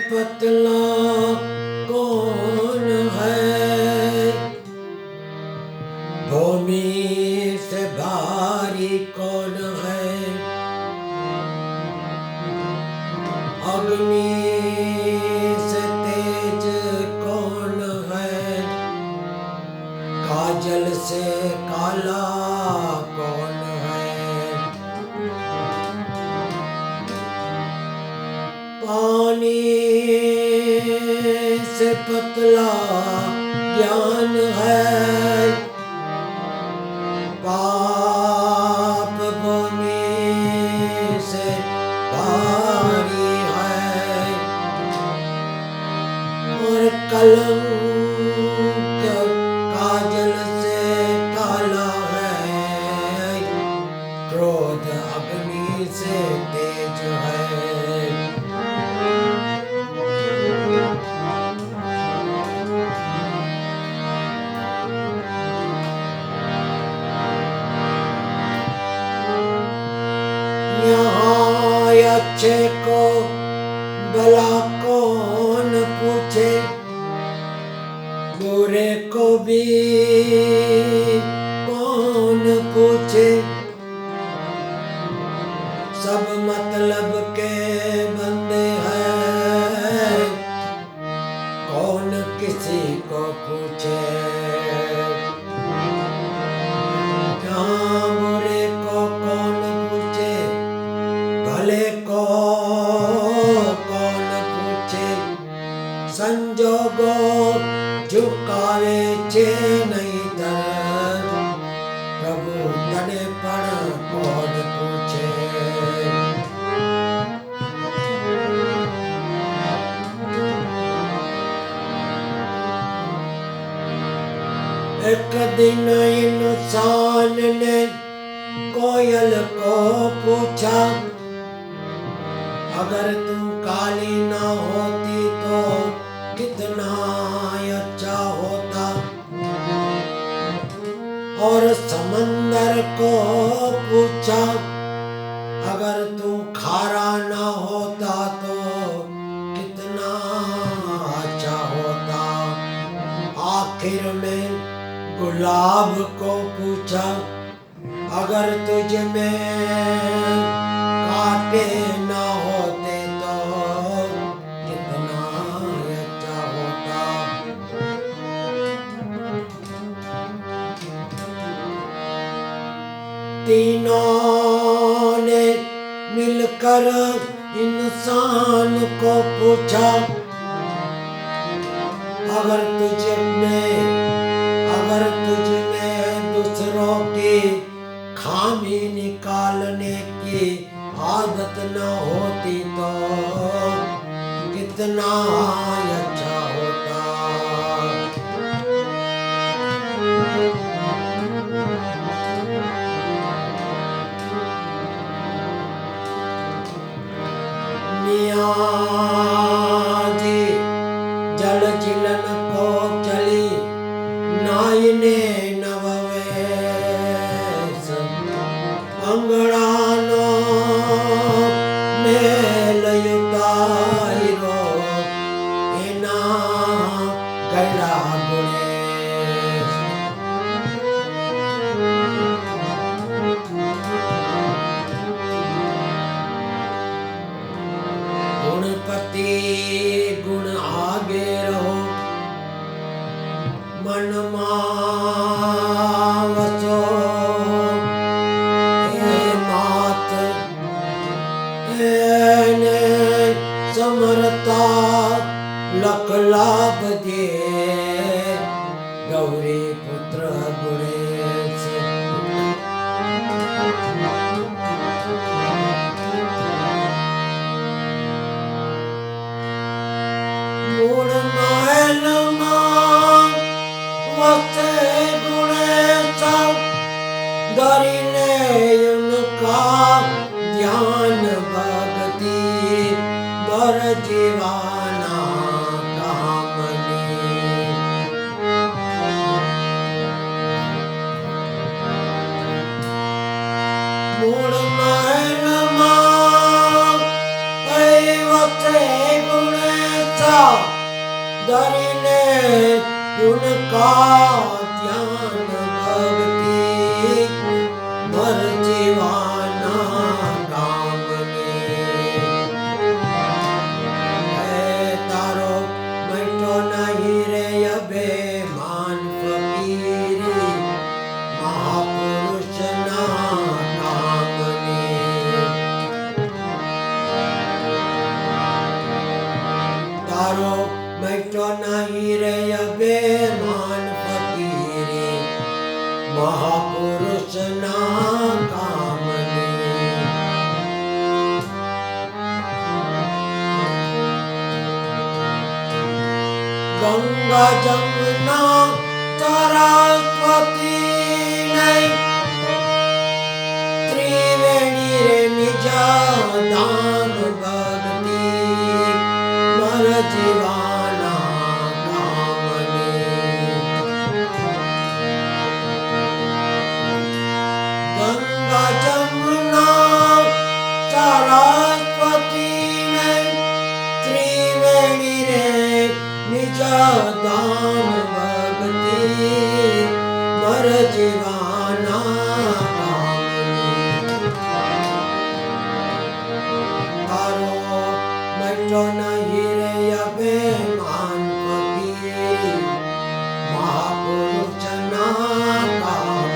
पतला कौन है, भूमि से भारी कौन है, अग्नि से तेज कौन है, काजल से काला कौन है, पानी से पतला ज्ञान है, पाप भूमि से भारी है, और कलंक काजल से काला है, क्रोध अग्नि से तेज है। यहाँ अच्छे को भला कौन पूछे, बुरे को भी कौन पूछे, सब मतलब के बंदे हैं, कौन किसी को पूछे। यहाँ बुरे को कौन पूछे, भले को कौन पूछे, संजोगो झुकावे छे नहीं दर, प्रभु तने पण कौन पूछे। एक दिन इंसान ने कोयल को पूछा, अगर तुम काली ना होती तो कितना अच्छा होता, और समंदर को पूछा, अगर तुम खारा ना होता तो कितना अच्छा होता। आखिर में गुलाब को पूछा, अगर तुझ में कांटे ना होते तो कितना अच्छा होता। तीनों ने मिलकर इंसान को पूछा, अगर तुझ में दूसरों की खामी निकालने की आदत न होती तो कितना अच्छा होता। मियाँ जी जल चिलन को चली, नाई ने नववेश, अंगड़ानो मेल युताईरो, एना गैरा गुणेश। गुणपति गुण आगे रहो, मन वसो, हे मात एने समरता लख लाभ दे, गौरी पुत्र गुणेश। गुण महल वसे गुणेश, धरिले उनका ध्यान भक्ति, बर जीवाना कामनी। गुण महल वसे गुणेश, धरिले उनका ध्यान भक्ति मर जीवाना काम में तारो बैठो नहीं रे अबे मान फकीरी महापुरुष ना काम तारो बैठो नहीं रे अबे मान फकीरी महापुरुष ना काम गंगा जमुना सरस्वती नहीं त्रिवेणी रे निज दान भक्ति मर जीवाना काम गंगा जमुना सरस्वती नहीं त्रिवेणी रे निज दान भक्ति मर जीवाना तारो बैठो नहीं रे अबे मान फकीरी महापुरुष ना काम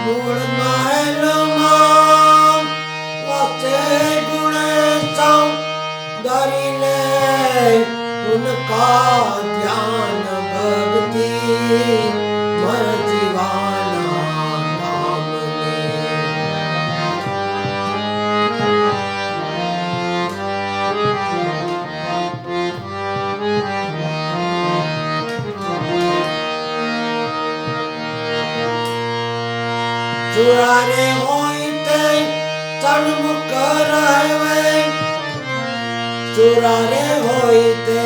मूल महल मां वसे गुण सम धरिले उनका ध्यान भक्ति मर जीवाना काम चुरारे होइते सन्मुख रहवे चुरारे होइते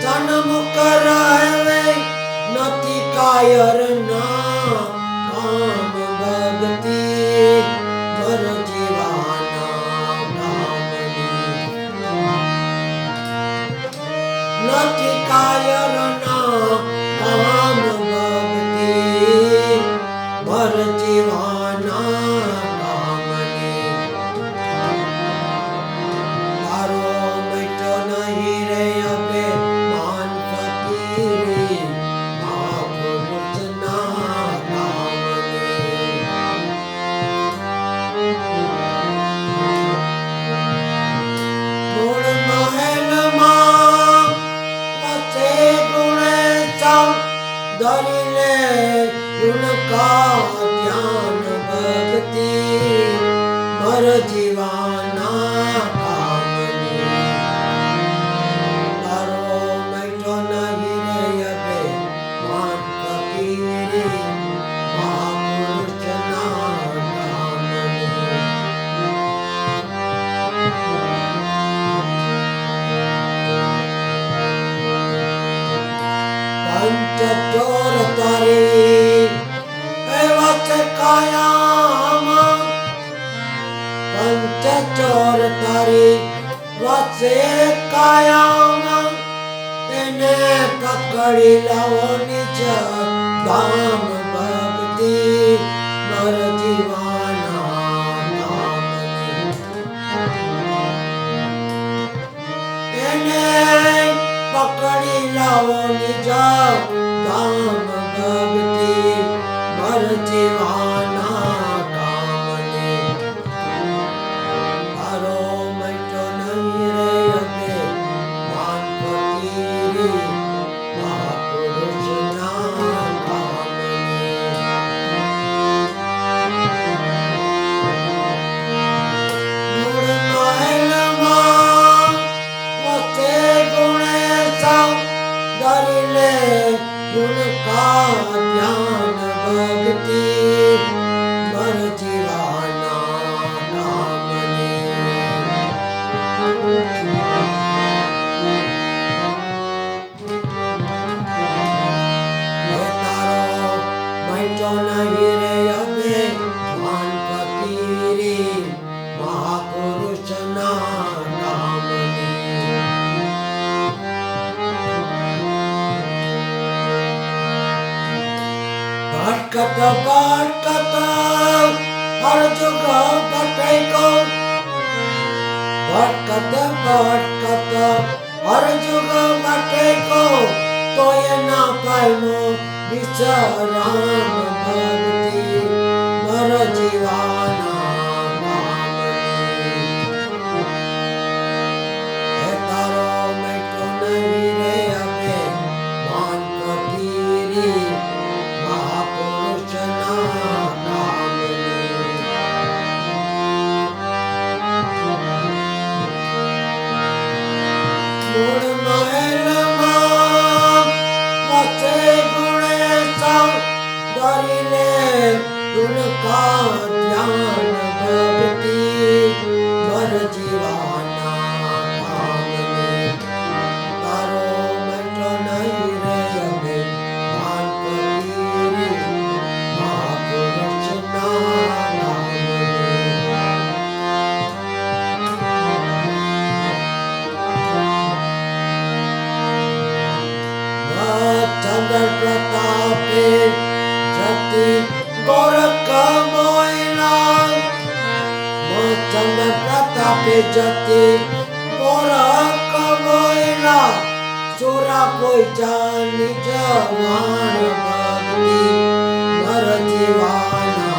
सन्मुख रहवे नति कायर ना काम भक्ति मर जीवाना काम नति कायर ना काम भक्ति मर जीवाना काम तारो बैठो नहीं रे अबे मान फकीरी महापुरुष ना काम मूल महल मां वसे गुण सम धरिले उनका ध्यान भक्ति मर जीवाना काम तारो बैठो नहीं रे अबे मान फकीरी महापुरुष ना काम पंच चोर तारी कायाम पंच चोर तारी वसे कायाम तेने पकड़ी लाओ निज दाम भक्ति मर जीवाना नाम तेने पकड़ी लाओ निज दाम भक्ति मर जीवाना काम तारो बैठो नहीं रे अबे मान फकीरी महापुरुष ना काम मूल महल मां वसे गुण सम धरिले उनका ध्यान भक्ति kata harjuga bataiko kata harjuga bataiko toye na paimo bicharan bhakti mara jivana उनका ध्यान भक्ति मर जीवाना कामने तारो मटो नहीं रे अबे मान पकीरी महापुरुष ना कामने चंद्र प्रतापे जति गोरख मोइला चंद्र प्रतापे जति गोरख मोइला चोरा पोइचा निज वाण भक्ति मर जीवाना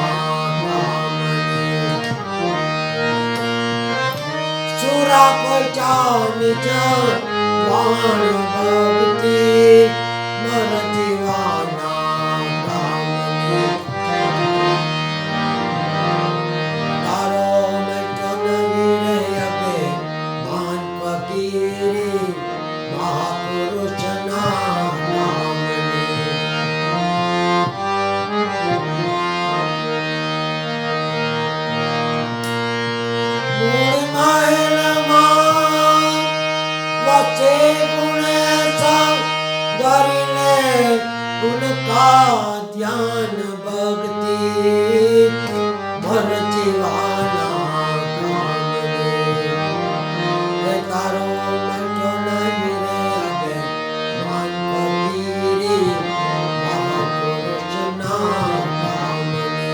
चोरा पोइचा निज वाण भक्ति मर जीवाना उनका ध्यान भक्ति मर जीवाना कामने तारो मटो नहीं रे अबे मान पकीरी महापुरुष ना कामने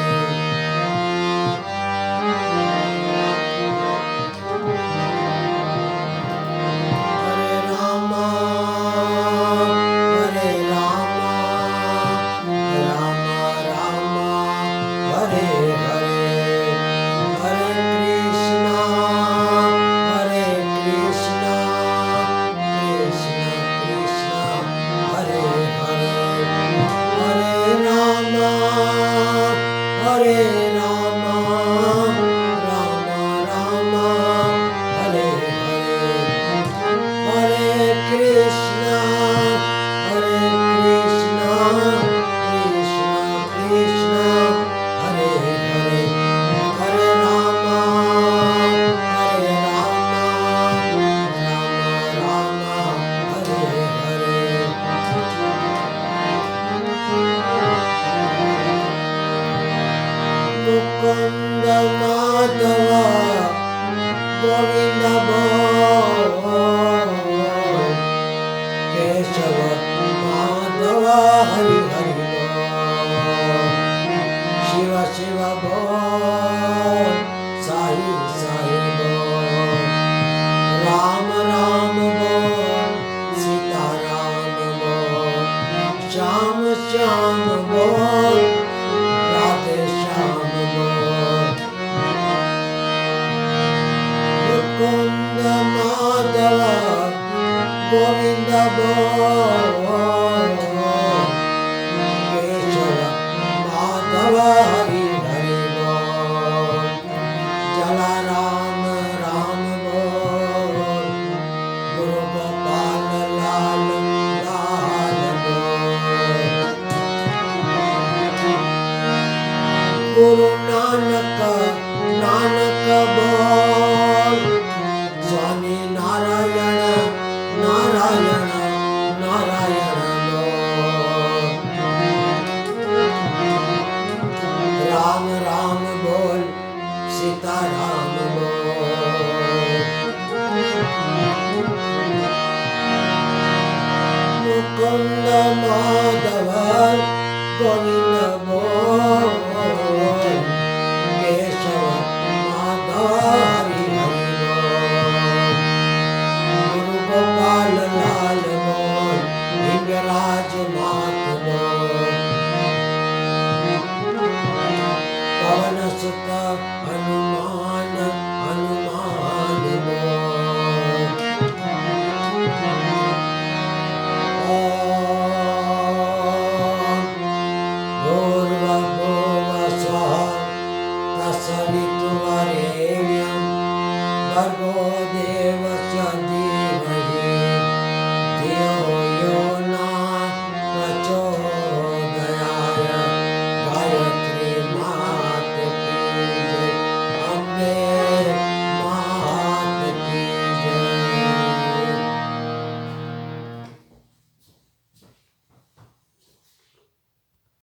हरे रामा मुकुंद माधव गोविंद केशव माधव हरि हरि शिव शिव बोल साई साई बोल राम राम बोल सीता राम बोल श्याम श्याम बोल राधे श्याम मुकुंद माधव गोविंद बोल केशव माधव हरि हरि बोल जला राम राम बोल गुरु गोपाल लाल लाल बोल गुरु नानक नानक बोल स्वामी नारायण नारायण नारायण बोल राम राम बोल सीता राम बोल मुकुंद माधव गोविंद बोल सुत